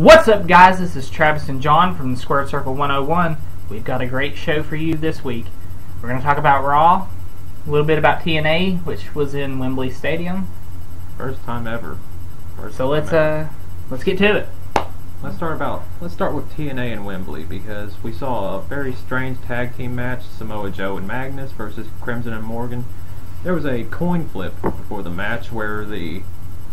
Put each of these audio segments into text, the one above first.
What's up, guys? This is Travis and Jon from the Squared Circle 101. We've got a great show for you this week. We're going to talk about Raw, a little bit about TNA, which was in Wembley Stadium. First time ever. Let's get to it. Let's start with TNA and Wembley, because we saw a very strange tag team match, Samoa Joe and Magnus versus Crimson and Morgan. There was a coin flip before the match where the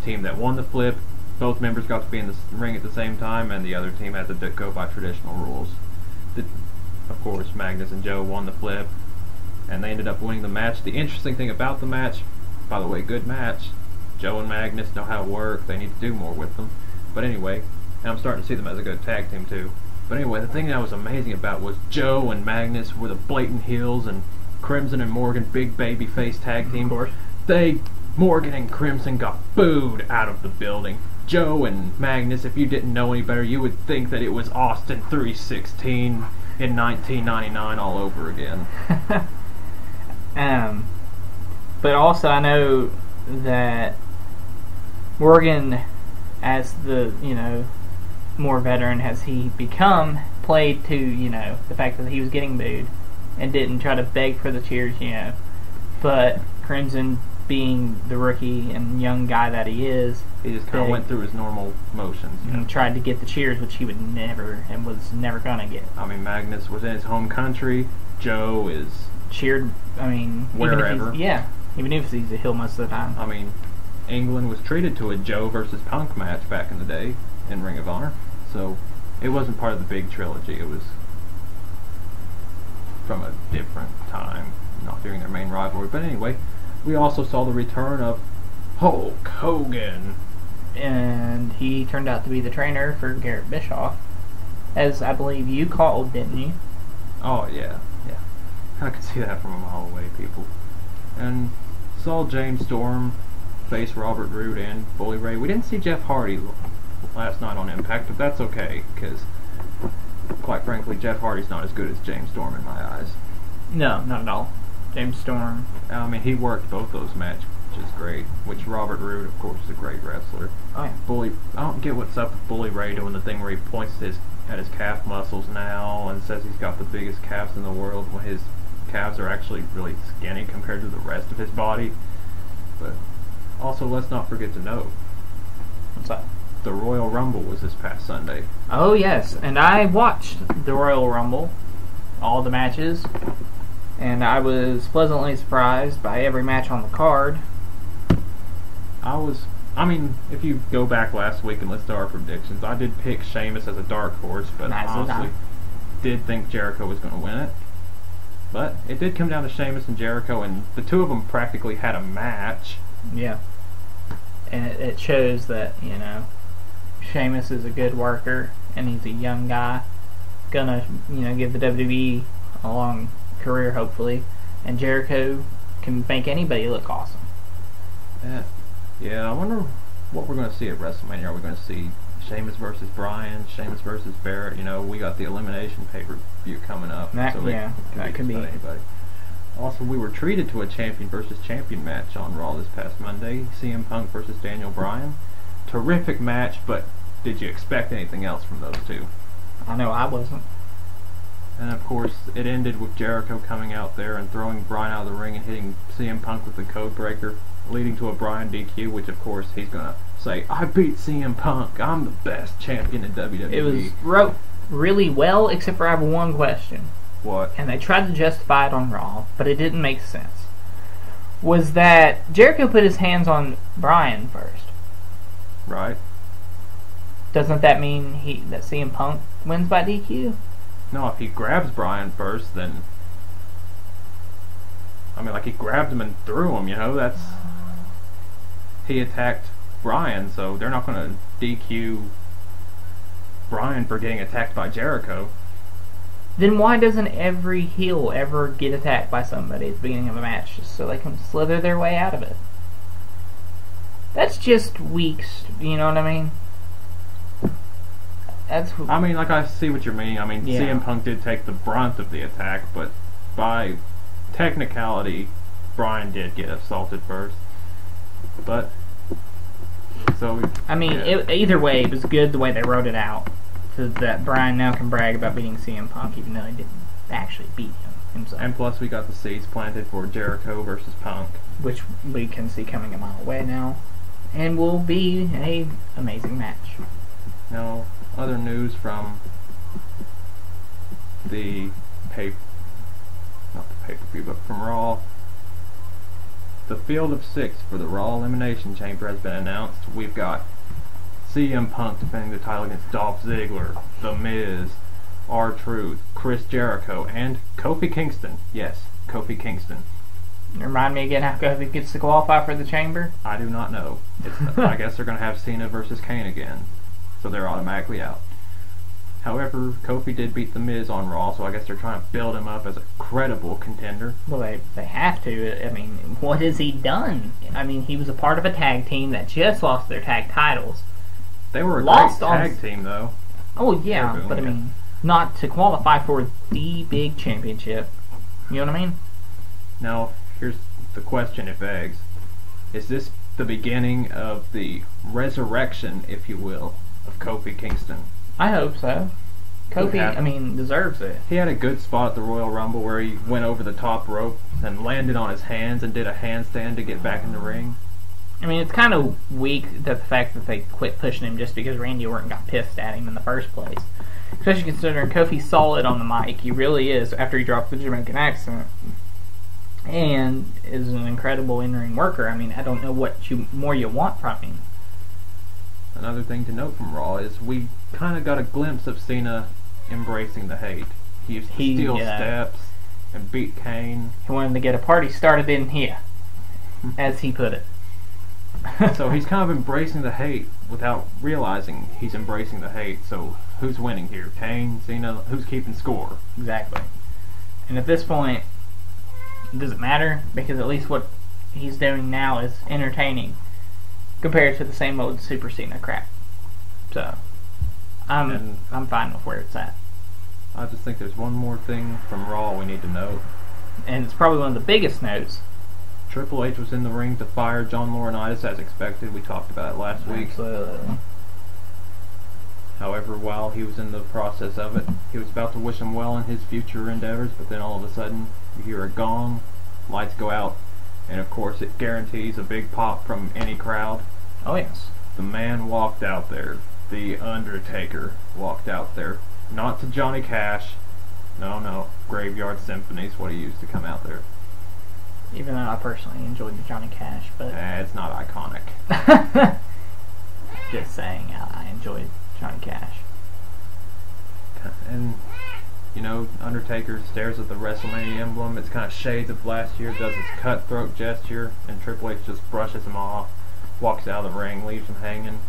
team that won the flip, both members got to be in the ring at the same time, and the other team had to go by traditional rules. Of course, Magnus and Joe won the flip, and they ended up winning the match. The interesting thing about the match, by the way, good match. Joe and Magnus know how to work. They need to do more with them. But anyway, and I'm starting to see them as a good tag team too. But anyway, the thing that was amazing about was Joe and Magnus were the blatant heels, and Crimson and Morgan, big baby face tag team. Of course. Morgan and Crimson got booed out of the building. Joe and Magnus, if you didn't know any better, you would think that it was Austin 316 in 1999 all over again. But also I know that Morgan, as the, more veteran as he become, played to, the fact that he was getting booed and didn't try to beg for the cheers, But Crimson, being the rookie and young guy that he is, he just kind of went through his normal motions. And tried to get the cheers, which he would never, and was never going to get. I mean, Magnus was in his home country. Joe is cheered, wherever. Even if he's a heel most of the time. I mean, England was treated to a Joe versus Punk match back in the day in Ring of Honor. So it wasn't part of the big trilogy. It was from a different time, not during their main rivalry. But anyway, we also saw the return of Hulk Hogan. And he turned out to be the trainer for Garrett Bischoff, as I believe you called, didn't you? Oh, yeah. I could see that from a mile away, people. And saw James Storm face Robert Roode and Bully Ray. We didn't see Jeff Hardy last night on Impact, but that's okay, because, quite frankly, Jeff Hardy's not as good as James Storm in my eyes. No, not at all. James Storm. I mean, he worked both those matches, which is great. Which Robert Roode, of course, is a great wrestler. Oh, yeah. I don't get what's up with Bully Ray doing the thing where he points at his calf muscles now and says he's got the biggest calves in the world when his calves are actually really skinny compared to the rest of his body. But also, let's not forget to note, what's that? The Royal Rumble was this past Sunday. Oh, yes, and I watched the Royal Rumble, all the matches, and I was pleasantly surprised by every match on the card. If you go back last week and listen to our predictions, I did pick Sheamus as a dark horse, but honestly did think Jericho was going to win it. But it did come down to Sheamus and Jericho, and the two of them practically had a match. Yeah. And it shows that, Sheamus is a good worker, and he's a young guy, gonna, give the WWE a long career, hopefully. And Jericho can make anybody look awesome. Yeah, I wonder what we're going to see at WrestleMania. Are we going to see Sheamus versus Bryan, Sheamus versus Barrett? We got the Elimination pay-per-view coming up. That could be anybody. Also, we were treated to a champion versus champion match on Raw this past Monday. CM Punk versus Daniel Bryan. Terrific match, but did you expect anything else from those two? I know I wasn't. And of course, it ended with Jericho coming out there and throwing Bryan out of the ring and hitting CM Punk with the code breaker, leading to a Bryan DQ, which of course he's going to say, I beat CM Punk, I'm the best champion in WWE. It was wrote really well, except for I have one question. What? And they tried to justify it on Raw, but it didn't make sense. Was that Jericho put his hands on Bryan first. Right. Doesn't that mean that CM Punk wins by DQ? No, if he grabs Bryan first, then he grabbed him and threw him, that's he attacked Bryan, so they're not going to DQ Bryan for getting attacked by Jericho. Then why doesn't every heel ever get attacked by somebody at the beginning of a match just so they can slither their way out of it? That's just weeks, you know what I mean? I see what you're meaning. Yeah. CM Punk did take the brunt of the attack, but by technicality, Bryan did get assaulted first. But So I mean, yeah. either way, it was good the way they wrote it out, so that Bryan now can brag about beating CM Punk, even though he didn't actually beat him himself. And plus, we got the seeds planted for Jericho versus Punk, which we can see coming a mile away now, and will be a amazing match. Now, other news from the not the pay-per-view, but from Raw. The field of 6 for the Raw Elimination Chamber has been announced. We've got CM Punk defending the title against Dolph Ziggler, The Miz, R-Truth, Chris Jericho, and Kofi Kingston. Yes, Kofi Kingston. Remind me again how Kofi gets to qualify for the chamber? I do not know. I guess they're going to have Cena versus Kane again, so they're automatically out. However, Kofi did beat The Miz on Raw, so I guess they're trying to build him up as a credible contender. Well, they have to. I mean, what has he done? I mean, he was a part of a tag team that just lost their tag titles. They were a great tag team, though. Oh, yeah, but I mean, not to qualify for the big championship. You know what I mean? Now, here's the question it begs. Is this the beginning of the resurrection, if you will, of Kofi Kingston? I hope so. Kofi, I mean, deserves it. He had a good spot at the Royal Rumble where he went over the top rope and landed on his hands and did a handstand to get back in the ring. I mean, it's kind of weak that the fact that they quit pushing him just because Randy Orton got pissed at him in the first place. Especially considering Kofi's solid on the mic. He really is, after he dropped the Jamaican accent. And is an incredible in-ring worker. I mean, I don't know what more you want from him. Another thing to note from Raw is we kind of got a glimpse of Cena embracing the hate. He used to steal steps and beat Kane. He wanted to get a party started in here, as he put it. So he's kind of embracing the hate without realizing he's embracing the hate. So who's winning here? Kane, Cena? Who's keeping score? Exactly. And at this point, it doesn't matter, because at least what he's doing now is entertaining compared to the same old Super Cena crap. So I'm fine with where it's at. I just think there's one more thing from Raw we need to note. And it's probably one of the biggest notes. Triple H was in the ring to fire John Laurinaitis as expected. We talked about it last week. Absolutely. However, while he was in the process of it, he was about to wish him well in his future endeavors, but then all of a sudden, you hear a gong, lights go out, and of course it guarantees a big pop from any crowd. Oh, yes. The man walked out there. The Undertaker walked out there. Not to Johnny Cash. No. Graveyard Symphony is what he used to come out there. Even though I personally enjoyed the Johnny Cash, but... It's not iconic. Just saying, I enjoyed Johnny Cash. And, you know, Undertaker stares at the WrestleMania emblem. It's kind of shades of last year, does his cutthroat gesture, and Triple H just brushes him off, walks out of the ring, leaves him hanging.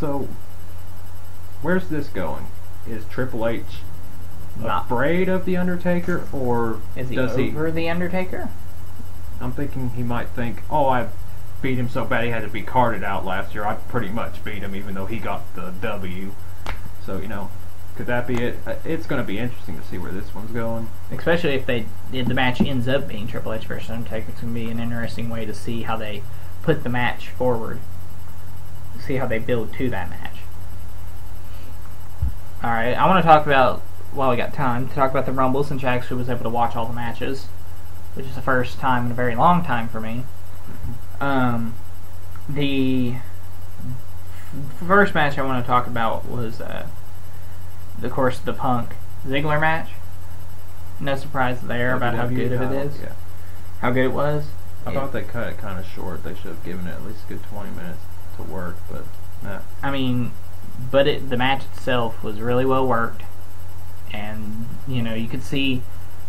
So, where's this going? Is Triple H afraid of the Undertaker, or is he over the Undertaker? I'm thinking he might think, oh, I beat him so bad he had to be carted out last year. I pretty much beat him, even though he got the W. So, you know, could that be it? It's going to be interesting to see where this one's going. Especially if the match ends up being Triple H versus Undertaker. It's going to be an interesting way to see how they put the match forward. See how they build to that match. Alright, I want to talk about, while we got time, to talk about the Rumble, since I actually was able to watch all the matches, which is the first time in a very long time for me. The first match I want to talk about was, of course, the Punk Ziggler match. No surprise there about how good it is. Yeah. How good it was. I thought they cut it kind of short. They should have given it at least a good 20 minutes to work, but nah. I mean, but the match itself was really well worked, and you know, you could see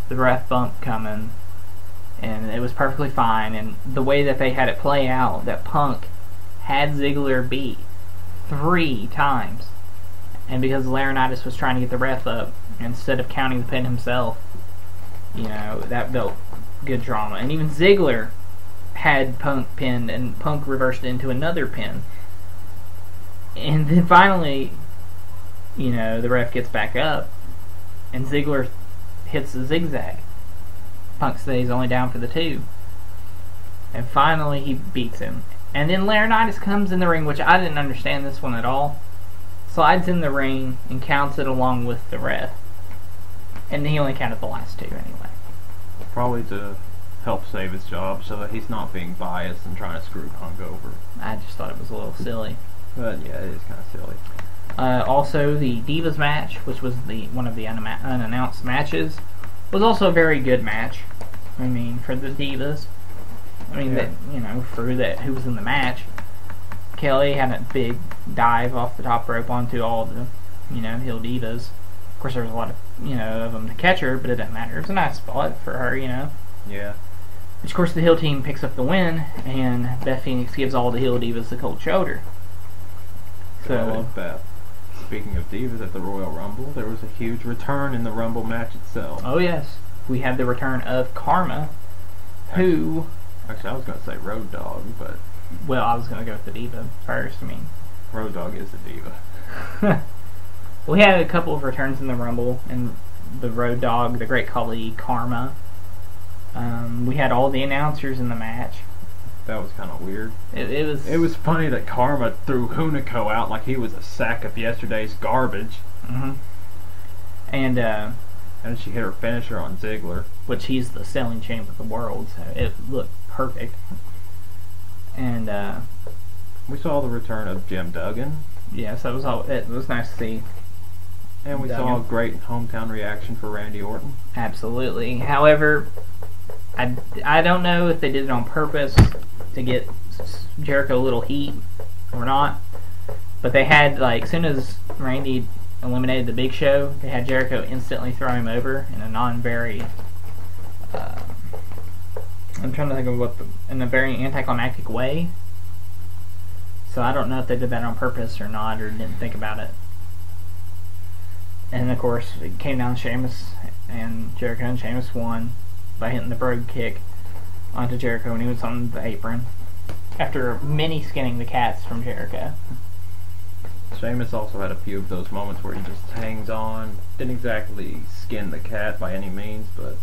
the ref bump coming, and it was perfectly fine. And the way that they had it play out, that Punk had Ziggler beat 3 times, and because Laurinaitis was trying to get the ref up instead of counting the pin himself, you know, that built good drama. And even Ziggler had Punk pinned, and Punk reversed it into another pin. And then finally, you know, the ref gets back up, and Ziggler hits the zigzag. Punk stays only down for the 2. And finally he beats him. And then Laurinaitis comes in the ring, which I didn't understand this one at all. Slides in the ring and counts it along with the ref. And he only counted the last 2 anyway. Probably to help save his job so that he's not being biased and trying to screw Punk over. I just thought it was a little silly. But yeah, it is kind of silly. Also, the Divas match, which was one of the unannounced matches, was also a very good match. I mean, for the Divas. I mean, Yeah. for who was in the match. Kelly had a big dive off the top rope onto all the, heel Divas. Of course, there was a lot of, of them to catch her, but it didn't matter. It was a nice spot for her, Yeah. Which, of course, the heel team picks up the win, and Beth Phoenix gives all the heel Divas the cold shoulder. I love Beth. Speaking of Divas at the Royal Rumble, there was a huge return in the Rumble match itself. Oh, yes. We had the return of Karma, who... Actually, I was going to say Road Dogg, but... Well, I was going to go with the Diva first. I mean... Road Dogg is the Diva. We had a couple of returns in the Rumble, and the Road Dogg, the Great Khali, Karma. We had all the announcers in the match. That was kind of weird. It was funny that Karma threw Hunico out like he was a sack of yesterday's garbage. Mm-hmm. And she hit her finisher on Ziggler. Which he's the selling champ of the world, so it looked perfect. And we saw the return of Jim Duggan. Yes, it was nice to see. And we saw a great hometown reaction for Randy Orton. Absolutely. However, I don't know if they did it on purpose to get Jericho a little heat or not. But they had, as soon as Randy eliminated the Big Show, they had Jericho instantly throw him over in a non-very... I'm trying to think of in a very anticlimactic way. So I don't know if they did that on purpose or not, or didn't think about it. And of course, it came down to Sheamus and Jericho, and Sheamus won by hitting the Brogue Kick onto Jericho when he was on the apron after mini skinning the cats from Jericho. Sheamus also had a few of those moments where he just hangs on. Didn't exactly skin the cat by any means, but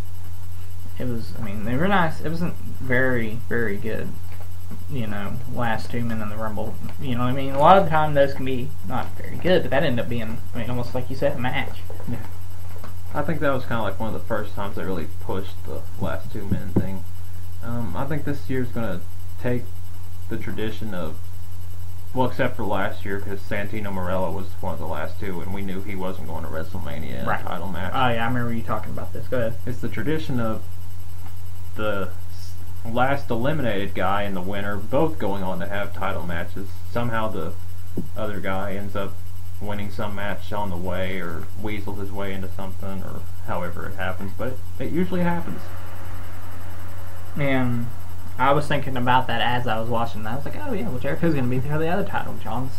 it was, they were nice. It wasn't very, very good, last 2 men in the Rumble. You know what I mean? A lot of the time those can be not very good, but that ended up being, almost like you said, a match. Yeah. I think that was kind of like one of the first times they really pushed the last 2 men thing. I think this year's going to take the tradition of, well, except for last year, because Santino Marella was one of the last 2, and we knew he wasn't going to WrestleMania in a title match. Oh, yeah, I remember you talking about this. Go ahead. It's the tradition of the last eliminated guy and the winner both going on to have title matches. Somehow the other guy ends up winning some match on the way, or weasels his way into something, or however it happens, but it usually happens. And I was thinking about that as I was watching that. I was like, oh yeah, well, Jericho's going to be there for the other title. John's,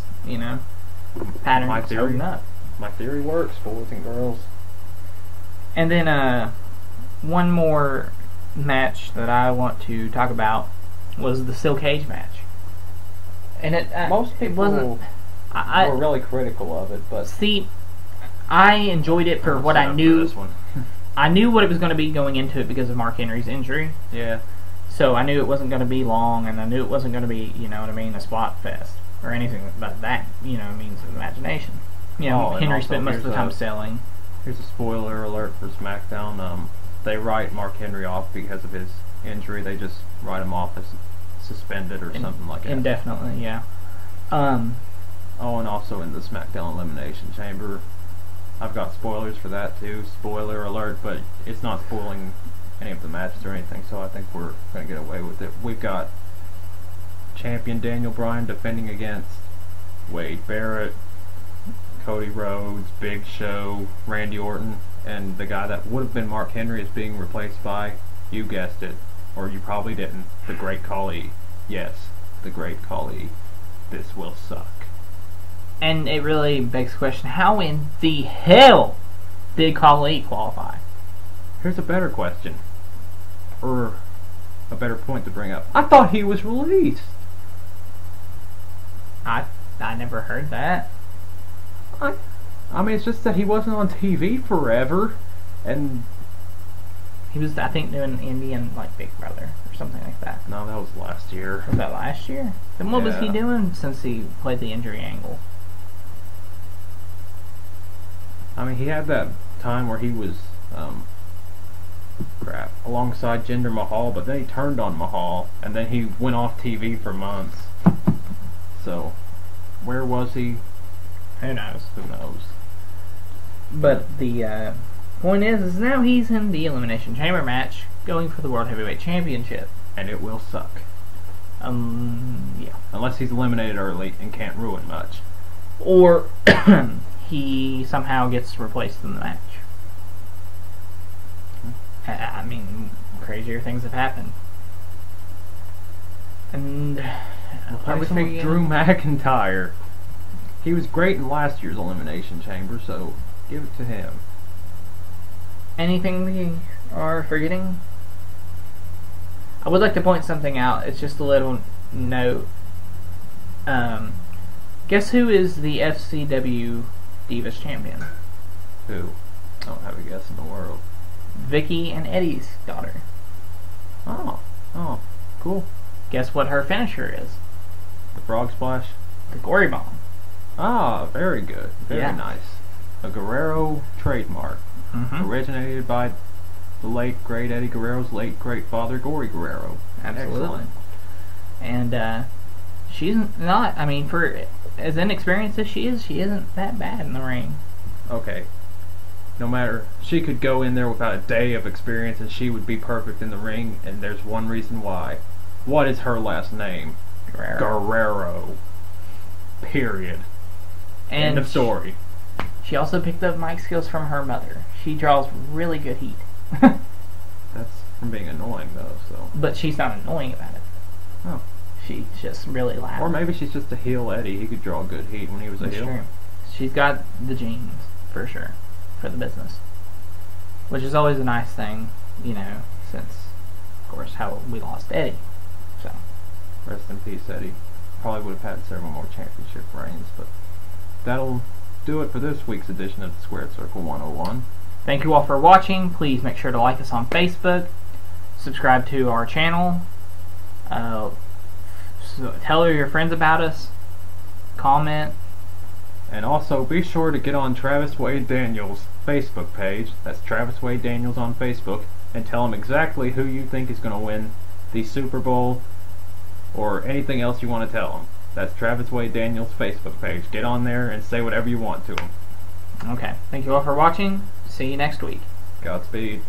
pattern holding up. My theory works, boys and girls. And then one more match that I want to talk about was the Steel Cage match. And most people were really critical of it, but see, I enjoyed it for what I knew. This one. I knew what it was going to be going into it because of Mark Henry's injury. Yeah. So I knew it wasn't going to be long, and I knew it wasn't going to be, a spot fest or anything but that, means of imagination. Henry spent most of the time selling. Here's a spoiler alert for SmackDown. They write Mark Henry off because of his injury. They just write him off as suspended or something like that. Indefinitely, yeah. And also in the SmackDown Elimination Chamber, I've got spoilers for that too. Spoiler alert, but it's not spoiling any of the matches or anything, so I think we're going to get away with it. We've got champion Daniel Bryan defending against Wade Barrett, Cody Rhodes, Big Show, Randy Orton, and the guy that would have been Mark Henry is being replaced by, you guessed it, or you probably didn't, the Great Khali. Yes, the Great Khali. This will suck. And it really begs the question, how in the hell did Khali qualify? Here's a better question, or a better point to bring up. I thought he was released. I never heard that. I mean, it's just that he wasn't on TV forever, and He was, I think, doing Indian like Big Brother or something like that. No, that was last year. Was that last year? Then what was he Yeah. doing since he played the injury angle? I mean, he had that time where he was, alongside Jinder Mahal, but then he turned on Mahal, and then he went off TV for months. So, where was he? Who knows? Who knows? But the point is now he's in the Elimination Chamber match, going for the World Heavyweight Championship. And it will suck. Yeah. Unless he's eliminated early and can't ruin much. Or he somehow gets replaced in the match. I mean, crazier things have happened. And I was Replace him with thinking, Drew McIntyre. He was great in last year's Elimination Chamber, so give it to him. anything we are forgetting? I would like to point something out. It's just a little note. Guess who is the FCW Divas champion? Who? I don't have a guess in the world. Vicky and Eddie's daughter. Oh, cool. Guess what her finisher is? The Frog Splash? The Gory Bomb. Ah, very good. Very Yeah. nice. A Guerrero trademark. Mm-hmm. Originated by the late, great Eddie Guerrero's late, great father, Gory Guerrero. Absolutely. Excellent. And she's not, I mean, for as inexperienced as she isn't that bad in the ring. Okay. No matter, she could go in there without a day of experience and she would be perfect in the ring, and there's one reason why. What is her last name? Guerrero. Period. And End of story. She also picked up mic skills from her mother. She draws really good heat. That's from being annoying, though, so. But she's not annoying about it. Oh. She's just really loud. Or maybe she's just a heel Eddie. He could draw good heat when he was a That's heel. true. She's got the genes, for sure, for the business. Which is always a nice thing, you know, since, of course, how we lost Eddie. So, Rest in peace, Eddie. Probably would have had several more championship reigns, but that'll do it for this week's edition of the Squared Circle 101. thank you all for watching. Please make sure to like us on Facebook, subscribe to our channel, tell your friends about us, comment. And also be sure to get on Travis Wade Daniels' Facebook page. That's Travis Wade Daniels on Facebook, and tell him exactly who you think is going to win the Super Bowl or anything else you want to tell him. That's Travis Wade Daniels' Facebook page. Get on there and say whatever you want to him. Okay, thank you all for watching. See you next week. Godspeed.